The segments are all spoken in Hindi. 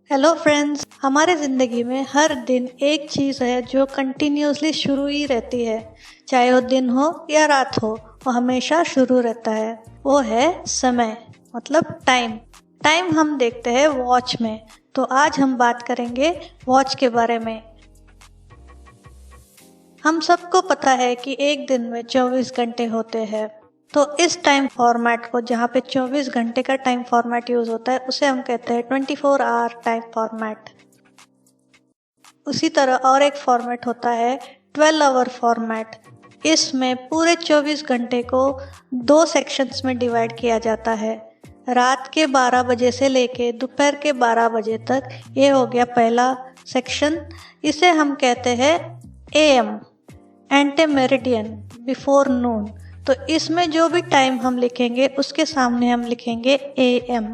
हेलो फ्रेंड्स, हमारे ज़िंदगी में हर दिन एक चीज़ है जो कंटिन्यूसली शुरू ही रहती है। चाहे वो दिन हो या रात हो, वो हमेशा शुरू रहता है। वो है समय, मतलब टाइम। टाइम हम देखते हैं वॉच में, तो आज हम बात करेंगे वॉच के बारे में। हम सबको पता है कि एक दिन में 24 घंटे होते हैं, तो इस टाइम फॉर्मेट को, जहाँ पे 24 घंटे का टाइम फॉर्मेट यूज होता है, उसे हम कहते हैं 24 आवर टाइम फॉर्मेट। उसी तरह और एक फॉर्मेट होता है 12 आवर फॉर्मेट। इसमें पूरे 24 घंटे को 2 सेक्शंस में डिवाइड किया जाता है। रात के 12 बजे से लेके दोपहर के 12 बजे तक, ये हो गया पहला सेक्शन। इसे हम कहते हैं AM, एंटे मेरिडियन, बिफोर नून। तो इसमें जो भी टाइम हम लिखेंगे उसके सामने हम लिखेंगे AM।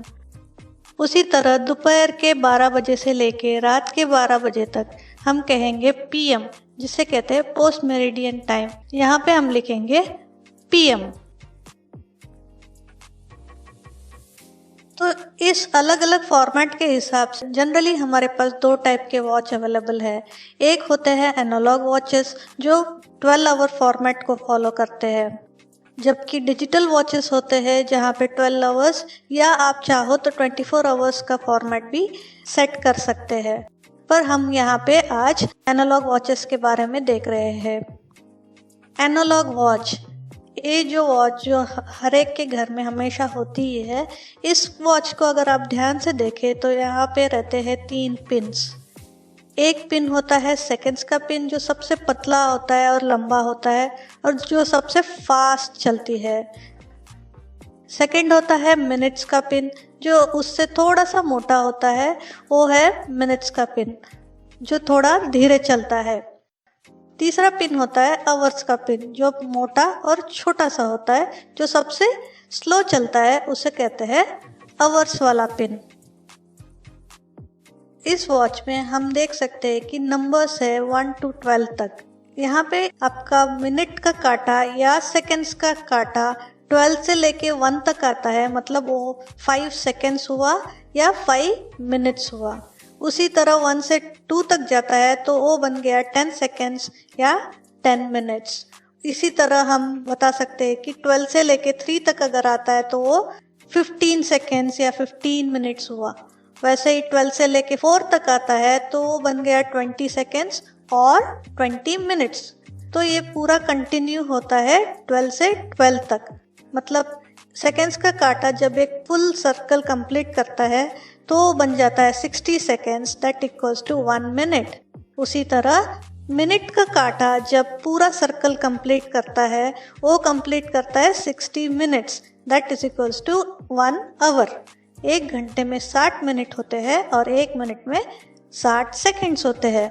उसी तरह दोपहर के 12 बजे से लेके रात के 12 बजे तक हम कहेंगे PM, जिसे कहते हैं पोस्ट मेरिडियन टाइम। यहाँ पे हम लिखेंगे PM। तो इस अलग अलग फॉर्मेट के हिसाब से जनरली हमारे पास 2 टाइप के वॉच अवेलेबल है। एक होते हैं एनालॉग वॉचेस जो 12 आवर फॉर्मेट को फॉलो करते हैं, जबकि डिजिटल वॉचेस होते हैं जहाँ पे 12 आवर्स या आप चाहो तो 24 आवर्स का फॉर्मेट भी सेट कर सकते हैं। पर हम यहाँ पे आज एनालॉग वॉचेस के बारे में देख रहे हैं। एनालॉग वॉच, ये जो वॉच जो हर एक के घर में हमेशा होती ही है, इस वॉच को अगर आप ध्यान से देखें तो यहाँ पे रहते हैं 3 पिन्स। एक पिन होता है सेकेंड्स का पिन, जो सबसे पतला होता है और लंबा होता है और जो सबसे फास्ट चलती है। सेकेंड होता है मिनट्स का पिन, जो उससे थोड़ा सा मोटा होता है, वो है मिनट्स का पिन, जो थोड़ा धीरे चलता है। तीसरा पिन होता है आवर्स का पिन, जो मोटा और छोटा सा होता है, जो सबसे स्लो चलता है, उसे कहते हैं आवर्स वाला पिन। इस वॉच में हम देख सकते हैं कि नंबर्स है 1 to 12 तक। यहाँ पे आपका मिनट का कांटा या सेकेंड्स का कांटा 12 से लेके 1 तक आता है, मतलब वो 5 सेकेंड्स हुआ या 5 मिनट्स हुआ। उसी तरह 1 से 2 तक जाता है तो वो बन गया 10 सेकेंड्स या 10 मिनट्स। इसी तरह हम बता सकते हैं कि 12 से लेके 3 तक अगर आता है तो वो 15 सेकेंड्स या 15 मिनट्स हुआ। वैसे ही 12 से लेके 4 तक आता है तो वो बन गया 20 सेकेंड्स और 20 मिनट्स। तो ये पूरा कंटिन्यू होता है 12 से 12 तक। मतलब सेकेंड्स का कांटा जब एक फुल सर्कल कंप्लीट करता है तो बन जाता है 60 seconds, that equals to 1 minute. उसी तरह मिनट का कांटा जब पूरा सर्कल कंप्लीट करता है, वो कंप्लीट करता है 60 minutes, that is equals to 1 hour. एक घंटे में 60 मिनट होते हैं और एक मिनट में 60 सेकेंड्स होते हैं।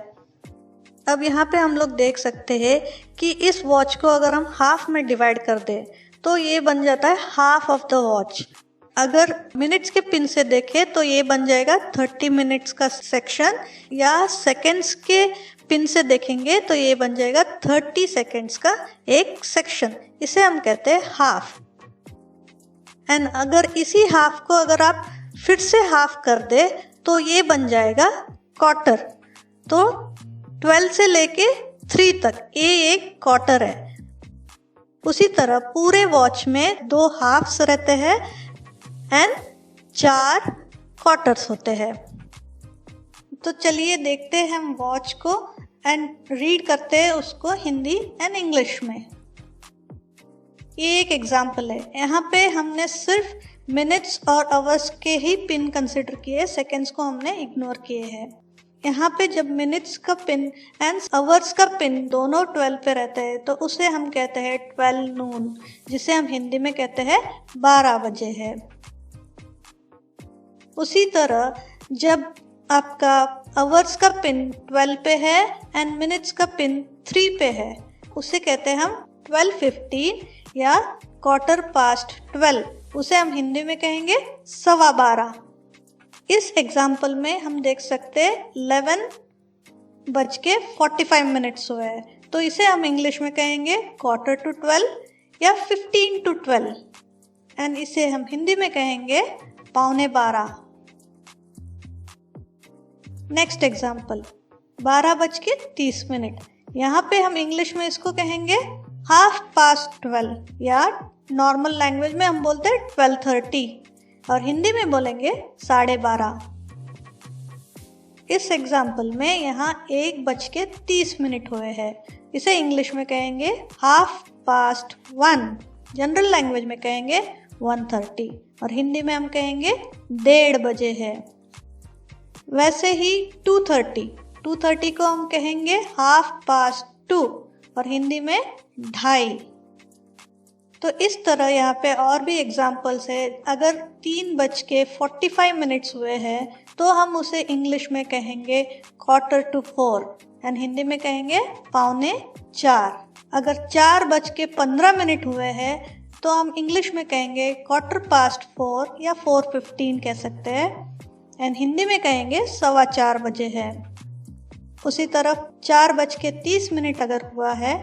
अब यहाँ पे हम लोग देख सकते हैं कि इस वॉच को अगर हम हाफ में डिवाइड कर दें तो ये बन जाता है हाफ ऑफ द वॉच। अगर मिनट्स के पिन से देखें तो ये बन जाएगा 30 मिनट्स का सेक्शन, या सेकेंड्स के पिन से देखेंगे तो ये बन जाएगा 30 सेकेंड्स का एक सेक्शन। इसे हम कहते हैं हाफ। एंड अगर इसी हाफ को अगर आप फिर से हाफ कर दे तो ये बन जाएगा क्वार्टर। तो 12 से लेके 3 तक ये एक क्वार्टर है। उसी तरह पूरे वॉच में 2 हाफ्स रहते हैं एंड 4 क्वार्टर्स होते हैं। तो चलिए देखते हैं हम वॉच को एंड रीड करते हैं उसको हिंदी एंड इंग्लिश में। ये एक एग्जाम्पल है। यहाँ पे हमने सिर्फ मिनट्स और आवर्स के ही पिन कंसिडर किए, सेकेंड्स को हमने इग्नोर किए हैं। यहाँ पे जब मिनट्स का पिन एंड आवर्स का पिन दोनों 12 पे रहते हैं तो उसे हम कहते हैं 12 नून, जिसे हम हिंदी में कहते हैं 12 बजे है। उसी तरह जब आपका आवर्स का पिन 12 पे है एंड मिनट्स का पिन 3 पे है, उसे कहते हैं हम 12:15 या क्वार्टर पास्ट 12, उसे हम हिंदी में कहेंगे 12:15। इस एग्जाम्पल में हम देख सकते हैं 11:45 मिनट्स हुए हैं, तो इसे हम इंग्लिश में कहेंगे क्वार्टर टू 12 या 15 to 12, एंड इसे हम हिंदी में कहेंगे 11:15। Next example, 12:30। यहाँ पे हम इंग्लिश में इसको कहेंगे 12:30 या नॉर्मल लैंग्वेज में हम बोलते हैं 12:30 और हिंदी में बोलेंगे 12:30। इस एग्जाम्पल में यहाँ 1:30 हुए हैं, इसे इंग्लिश में कहेंगे 1:30। जनरल लैंग्वेज में कहेंगे 1:30 और हिंदी में हम कहेंगे 1:30 बजे है। वैसे ही 2:30 को हम कहेंगे 2:30 और हिंदी में 2:30। तो इस तरह यहाँ पे और भी एग्जाम्पल्स है। अगर 3:45 हुए हैं तो हम उसे इंग्लिश में कहेंगे 3:45 एंड हिंदी में कहेंगे 3:45। अगर 4:15 हुए हैं तो हम इंग्लिश में कहेंगे 4:15 या 4:15 कह सकते हैं एंड हिंदी में कहेंगे 4:15 बजे है। उसी तरह 4:30 अगर हुआ है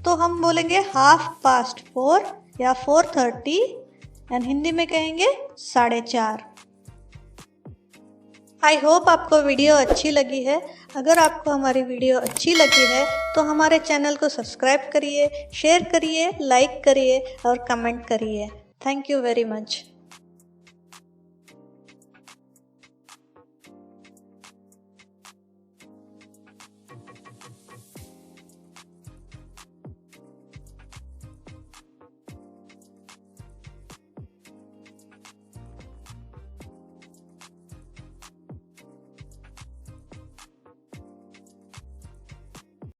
तो हम बोलेंगे 4:30 या 4:30 एंड हिंदी में कहेंगे 4:30। आई होप आपको वीडियो अच्छी लगी है। अगर आपको हमारी वीडियो अच्छी लगी है तो हमारे चैनल को सब्सक्राइब करिए, शेयर करिए, लाइक करिए और कमेंट करिए। Thank you very much.